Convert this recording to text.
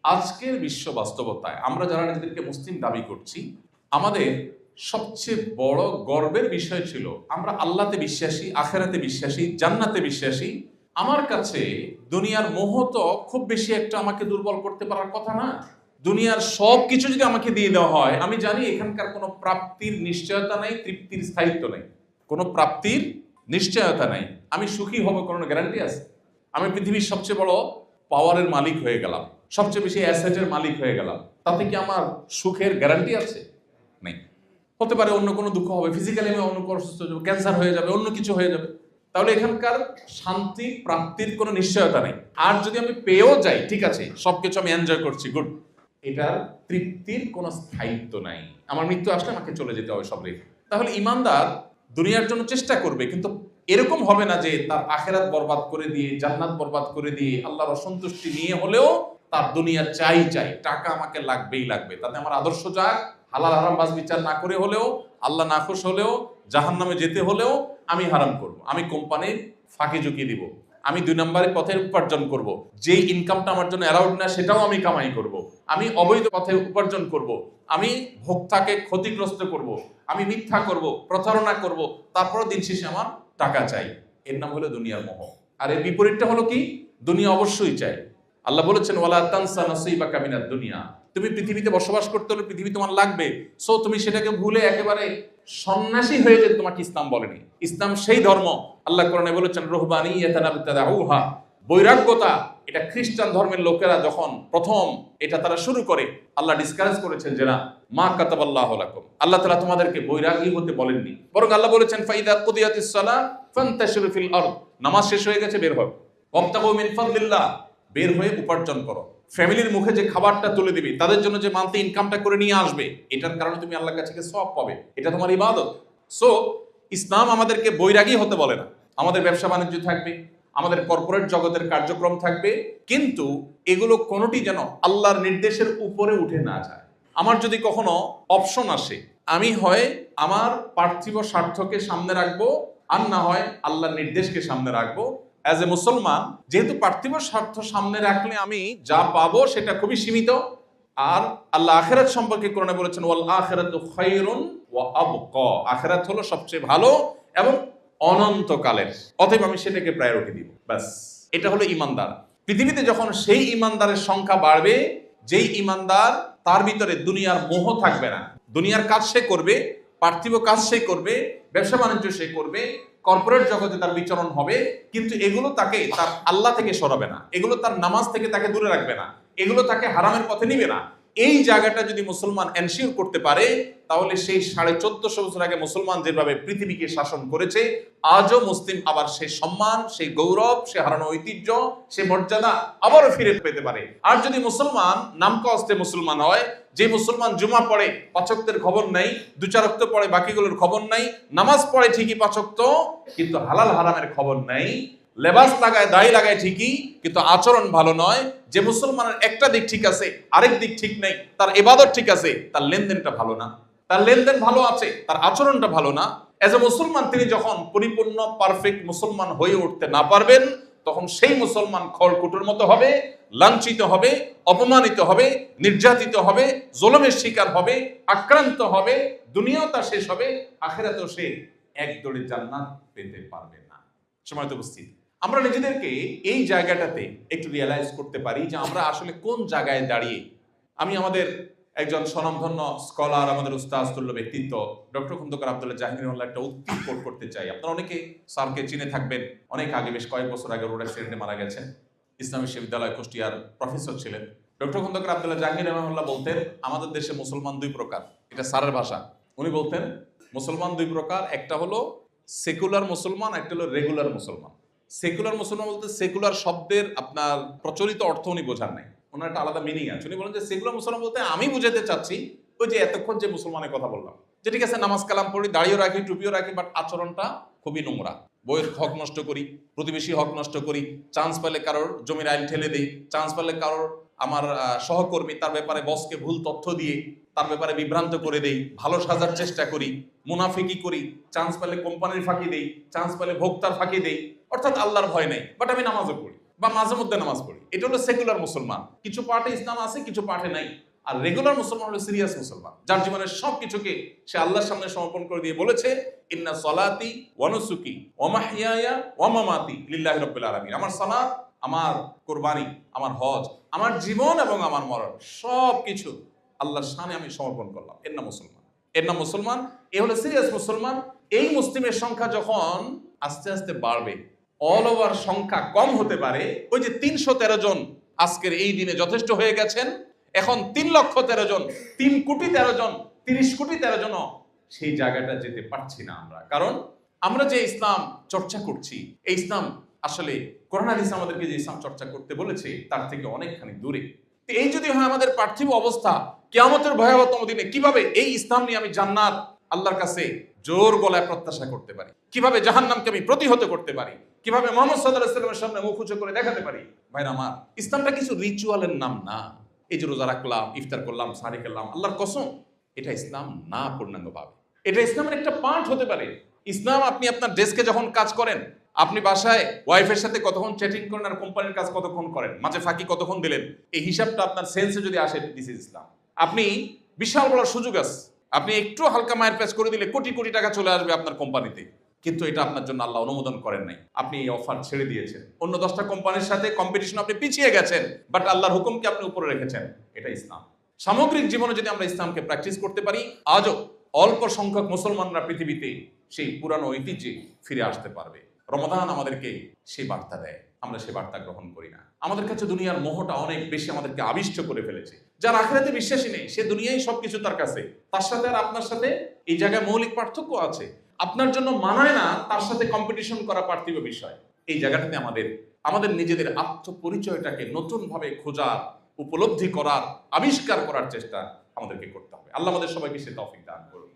আজকের বিশ্ব বাস্তবতায় আমরা যারা নিজেদেরকে মুসলিম দাবি করছি, আমাদের সবচেয়ে বড় গর্বের বিষয় ছিল আমরা আল্লাহতে বিশ্বাসী, আখেরাতে বিশ্বাসী, জান্নাতে বিশ্বাসী। আমার কাছে দুনিয়ার মোহ তো খুব বেশি একটা আমাকে দুর্বল করতে পারার কথা না। দুনিয়ার সব কিছু যদি আমাকে দিয়ে দেওয়া হয়, আমি জানি এখানকার কোনো প্রাপ্তির নিশ্চয়তা নাই, তৃপ্তির স্থায়িত্ব নাই, কোনো প্রাপ্তির নিশ্চয়তা নাই। আমি সুখী হব কোনো গ্যারান্টি আছে? আমি পৃথিবীর সবচেয়ে বড় পাওয়ারের মালিক হয়ে গেলাম, সবচেয়ে বেশি অ্যাসেটের মালিক হয়ে গেলাম, তাতে কি আমার সুখের গ্যারান্টি আছে? নেই। হতে পারে অন্য কোনো দুঃখ হবে, ফিজিক্যালি আমি অন্য কোনো অসুস্থ হয়ে যাবে, ক্যান্সার হয়ে যাবে, অন্য কিছু হয়ে যাবে। তাহলে এখানকার শান্তি প্রাপ্তির কোনো নিশ্চয়তা নেই। আর যদি আমি পেয়েও যাই, ঠিক আছে, সবকিছু আমি এনজয় করছি, গুড, এটার তৃপ্তির কোনো স্থায়িত্ব নাই। আমার মৃত্যু আসলে আমাকে চলে যেতে হবে সব রেখে। তাহলে ইমানদার দুনিয়ার জন্য চেষ্টা করবে, কিন্তু এরকম হবে না যে তার আখেরাত বরবাদ করে দিয়ে, জান্নাত বরবাদ করে দিয়ে, আল্লাহর অসন্তুষ্টি নিয়ে হলেও তার দুনিয়া চাই, টাকা আমাকে লাগবেই লাগবে, তাতে আমার আদর্শ যাক, হালাল হারাম বাজ বিচার না করে হলেও, আল্লাহ নাখোশ হলেও, জাহান্নামে যেতে হলেও আমি হারাম করব, আমি কোম্পানির ফাঁকি ঝুঁকি দিব, আমি 2 নম্বরের পথে উপার্জন করব, যেই ইনকামটা আমার জন্য অ্যালাউড না সেটাও আমি কামাই করব, আমি অবৈধ পথে উপার্জন করব, আমি ভোক্তাকে ক্ষতিগ্রস্ত করব, আমি মিথ্যা করব, প্রতারণা করব, তারপর দিন শেষে আমার টাকা চাই। এর নাম হলো দুনিয়ার মোহ। আর এর বিপরীতটা হলো কি? দুনিয়া অবশ্যই চাই। আল্লাহ বলেছেন ওয়ালা তানসা নাসিবাকা মিনাদ দুনিয়া, তুমি পৃথিবীতে বসবাস করতে হলে পৃথিবী তোমার লাগবে, সো তুমি সেটাকে ভুলে একেবারে সন্ন্যাসী হয়ে যেতে তোমাকে ইসলাম বলেনি। ইসলাম সেই ধর্ম, আল্লাহ কোরআনে বলেছেন রুহবানিয়াতান ইবতাদাউহা, বৈরাগ্যতা, এটা খ্রিস্টান ধর্মের লোকেরা যখন প্রথম এটা তারা শুরু করে, আল্লাহ ডিসকারেজ করেছেন যে না, মা কাতাবাল্লাহু লাকুম, আল্লাহ তাআলা তোমাদেরকে বৈরাগী হতে বলেননি, বরং আল্লাহ বলেছেন ফাইদা কুদিয়াতিস সালাহ ফান্তাশিরু ফিল আরদ, নামাজ শেষ হয়ে গেছে, বের হও, ওয়াবতাগু মিন ফাদলিল্লাহ, বের হয়ে উপার্জন করো। ফ্যামিলির মুখে যে খাবারটা তুলে দিবি, তাদের জন্য যে মান্থলি ইনকামটা করে নিয়ে আসবে, এটার কারণে তুমি আল্লাহর কাছে সওয়াব পাবে, এটা তোমার ইবাদত। সো ইসলাম আমাদেরকে বৈরাগী হতে বলে না। আমাদের ব্যবসা বাণিজ্য থাকবে, আমাদের কর্পোরেট জগতের কার্যক্রম থাকবে, কিন্তু এগুলো কোনোটি যেন আল্লাহর নির্দেশের উপরে উঠে না যায়। আমার যদি কখনো অপশন আসে, আমি হয় আমার পার্থিব স্বার্থকে সামনে রাখবো, আর না হয় আল্লাহর নির্দেশকে সামনে রাখবো। অ্যাজ এ মুসলমান, যেহেতু পার্থিব স্বার্থ সামনে রাখলে আমি যা পাবো সেটা খুবই সীমিত, আর আল্লাহ আখিরাত সম্পর্কে কোরআনে বলেছেন ওয়াল আখিরাতু খায়রুন ওয়া আবকা, আখিরাত হলো সবচেয়ে ভালো এবং অনন্তকালের, অতএব আমি সেটাকে প্রায়োরিটি দিব। ব্যাস, এটা হলো ইমানদার। পৃথিবীতে যখন সেই ইমানদারের সংখ্যা বাড়বে, যেই ইমানদার তার ভিতরে দুনিয়ার মোহ থাকবে না, দুনিয়ার কাজ সে করবে, পার্থিব কাজ সে করবে, ব্যবসা বাণিজ্য সে করবে, কর্পোরেট জগতে তার বিচরণ হবে, কিন্তু এগুলো তাকে তার আল্লাহ থেকে সরাবে না, এগুলো তার নামাজ থেকে তাকে দূরে রাখবে না, এগুলো তাকে হারামের পথে নিবে না। এই জায়গাটা যদি মুসলমান এনশিওর করতে পারে, তাহলে সেই 1450 বছর আগে মুসলমান যেভাবে পৃথিবীকে শাসন করেছে, আজও মুসলিম আবার সেই সম্মান, সেই গৌরব, সে হারানো ঐতিহ্য, সে মর্যাদা আবারও ফিরে পেতে পারে। আর যদি মুসলমান নামকাওয়াস্তে মুসলমান হয়, যে মুসলমান জুমা পড়ে 5 ওয়াক্তের খবর নাই, 2-4 ওয়াক্ত পড়ে বাকিগুলোর খবর নাই, নামাজ পড়ে ঠিকই 5 ওয়াক্ত কিন্তু হালাল হারামের খবর নাই, লেবাস লাগায়, দাড়ি লাগায় ঠিকই কিন্তু আচরণ ভালো নয়, যে মুসলমানের একটা দিক ঠিক আছে আরেক দিক ঠিক নেই, তার ইবাদত ঠিক আছে, তার লেনদেনটা ভালো না, তার লেনদেন ভালো আছে, তার আচরণটা ভালো না, এজ এ মুসলমান তিনি যখন পরিপূর্ণ পারফেক্ট মুসলমান হয়ে উঠতে না পারবেন, তখন সেই মুসলমান খড়কুটোর মতো হবে, লাঞ্ছিত হবে, অপমানিত হবে, নির্যাতিত হবে, জুলুমের শিকার হবে, আক্রান্ত হবে, দুনিয়াও তার শেষ হবে, আখিরাতেও সে এক দৌড়ে জান্নাত পেতে পারবে না। সময়ত উপস্থিত, আমরা নিজেদেরকে এই জায়গাটাতে একটু রিয়ালাইজ করতে পারি যে আমরা আসলে কোন জায়গায় দাঁড়িয়ে। আমি আমাদের একজন স্বনামধন্য স্কলার, আমাদের উস্তাদতুল্য ব্যক্তিত্ব ডক্টর খন্দকার আব্দুল্লাহ জাহাঙ্গীর একটা উক্তি কোট করতে চাই। আপনারা অনেকে স্যারকে চিনে থাকবেন, অনেক আগে, বেশ কয়েক বছর আগে রোড অ্যাক্সিডেন্টে মারা গেছেন। ইসলামী বিশ্ববিদ্যালয় কুষ্টিয়ার প্রফেসর ছিলেন। ডক্টর খন্দকার আব্দুল্লাহ জাহাঙ্গীর রহমানুল্লাহ বলতেন, আমাদের দেশে মুসলমান 2 প্রকার। এটা স্যারের ভাষা। উনি বলতেন মুসলমান 2 প্রকার, একটা হলো সেকুলার মুসলমান, একটা হলো রেগুলার মুসলমান। সেকুলার মুসলমান বলতে সেকুলার শব্দের আপনার প্রচলিত অর্থ উনি বোঝার নাই, ওনার একটা আলাদা মিনিং আছে। উনি বলেন যে সেকুলার মুসলমান বলতে আমি বুঝাতে চাচ্ছি ওই যে এতক্ষণ যে মুসলমানের কথা বললাম, যে ঠিক আছে নামাজ কালাম পড়ি, দাড়িও রাখি, টুপিও রাখি, বাট আচরণটা খুবই নোংরা, বইয়ের হক নষ্ট করি, প্রতিবেশী হক নষ্ট করি, চান্স পেলে কারোর জমির আইল ঠেলে দিই, চান্স পেলে কারোর আমার সহকর্মী তার ব্যাপারে বসকে ভুল তথ্য দিয়ে তার ব্যাপারে বিভ্রান্ত করে দেই, ভালো সাজার চেষ্টা করি, মুনাফিকি করি, চান্স পেলে কোম্পানির ফাঁকি দেই, চান্স পেলে ভোক্তার ফাঁকি দেই, অর্থাৎ আল্লাহর ভয় নেই, বাট আমি নামাজও পড়ি বা মাঝে মধ্যে নামাজ পড়ি। এটা হলো সেকুলার মুসলমান, কিছু পার্টে ইসলাম আছে, কিছু পার্টে নাই। আর রেগুলার মুসলমান হলো সিরিয়াস মুসলমান, যার জীবনের সবকিছুকে সে আল্লাহর সামনে সমর্পণ করে দিয়ে বলেছে, ইন্না সলাতি ওয়া নুসুকি ওয়া মাহইয়ায়া ওয়া মামাতি লিল্লাহি রাব্বিল আলামিন। আমার সালাত, আমার কুরবানি, আমার হজ, আমার জীবন এবং আমার মরণ সবকিছু আল্লাহর শানে আমি সমর্পণ করলাম। এর নাম মুসলমান, এর নাম মুসলমান। এ হলো সিরিয়াস মুসলমান। এই মুসলিমের সংখ্যা যখন আস্তে আস্তে বাড়বে, অল ওভার সংখ্যা কম হতে পারে। ওই যে 313 জন আজকের এই দিনে যথেষ্ট হয়ে গেছেন, এখন 3,13,000 জন, 3,13,000 জন, 30,13,000 জন সেই জায়গাটা যেতে পারছি না আমরা। কারণ আমরা যে ইসলাম চর্চা করছি, এই ইসলাম আসলে কোরআন হাদিস আমাদেরকে যে ইসলাম চর্চা করতে বলেছে তার থেকে অনেকখানি দূরে। তো এই যদি হয় আমাদের পার্থিব অবস্থা, কিয়ামতের ভয়াবহতম দিনে কিভাবে এই ইসলাম নিয়ে আমি জান্নাত আল্লাহর কাছে জোর গলায় প্রত্যাশা করতে পারি, কিভাবে জাহান্নামকে আমি প্রতিহত করতে পারি, কিভাবে মুহাম্মদ সাল্লাল্লাহু আলাইহি ওয়াসাল্লামের সামনে মুখ উঁচু করে দেখাতে পারি। ভাইরা আমার, ইসলামটা কিছু রিচুয়ালের নাম না। এই যে রোজা রাখলাম, ইফতার করলাম, সাহারি খেলাম, আল্লাহর কসম এটা ইসলাম না পূর্ণাঙ্গভাবে। এটা ইসলামের একটা পার্ট হতে পারে। ইসলাম আপনি আপনার ডেস্কে যখন কাজ করেন, আপনি বাসায় ওয়াইফের সাথে কতক্ষণ চ্যাটিং করেন আর কোম্পানির কাজ কতক্ষণ করেন, মাঝে ফাঁকি কতক্ষণ দিলেন, এই হিসাবটা আপনার সেন্সে যদি আসে, দিস ইজ ইসলাম। আপনি বিশাল বড় সুযোগ আছে, আপনি একটু হালকা মায়ের প্যাচ করে দিলে কোটি কোটি টাকা চলে আসবে আপনার কোম্পানিতে, কিন্তু এটা আপনার জন্য আল্লাহ অনুমোদন করেন নাই। আপনি এই অফার ছেড়ে দিয়েছেন, অন্য 10টা কোম্পানির সাথে কম্পিটিশন আপনি পিছিয়ে গেছেন, বাট আল্লাহর হুকুমকে আপনি উপরে রেখেছেন। এটা ইসলাম। সামগ্রিক জীবনে যদি আমরা ইসলামকে প্র্যাকটিস করতে পারি, আজও অল্প সংখ্যক মুসলমানরা পৃথিবীতে সেই পুরানো ঐতিহ্যে ফিরে আসতে পারবে। রমাদান আমাদেরকে সেই বার্তা দেয়, আমরা সেই বার্তা গ্রহণ করি না। আমাদের কাছে দুনিয়ার মোহটা অনেক বেশি আমাদেরকে আবিষ্ট করে ফেলেছে। যার আখিরাতে বিশ্বাসী নেই, সে দুনিয়ায় সবকিছু তার কাছে। তার সাথে আর আপনার সাথে এই জায়গায় মৌলিক পার্থক্য আছে। আপনার জন্য মানায় না তার সাথে কম্পিটিশন করা পার্থিব বিষয়। এই জায়গাটাতে আমাদের নিজেদের আত্মপরিচয়টাকে নতুন ভাবে খোঁজার, উপলব্ধি করার, আবিষ্কার করার চেষ্টা আমাদেরকে করতে হবে। আল্লাহ আমাদের সবাইকে সে তৌফিক দান করুন।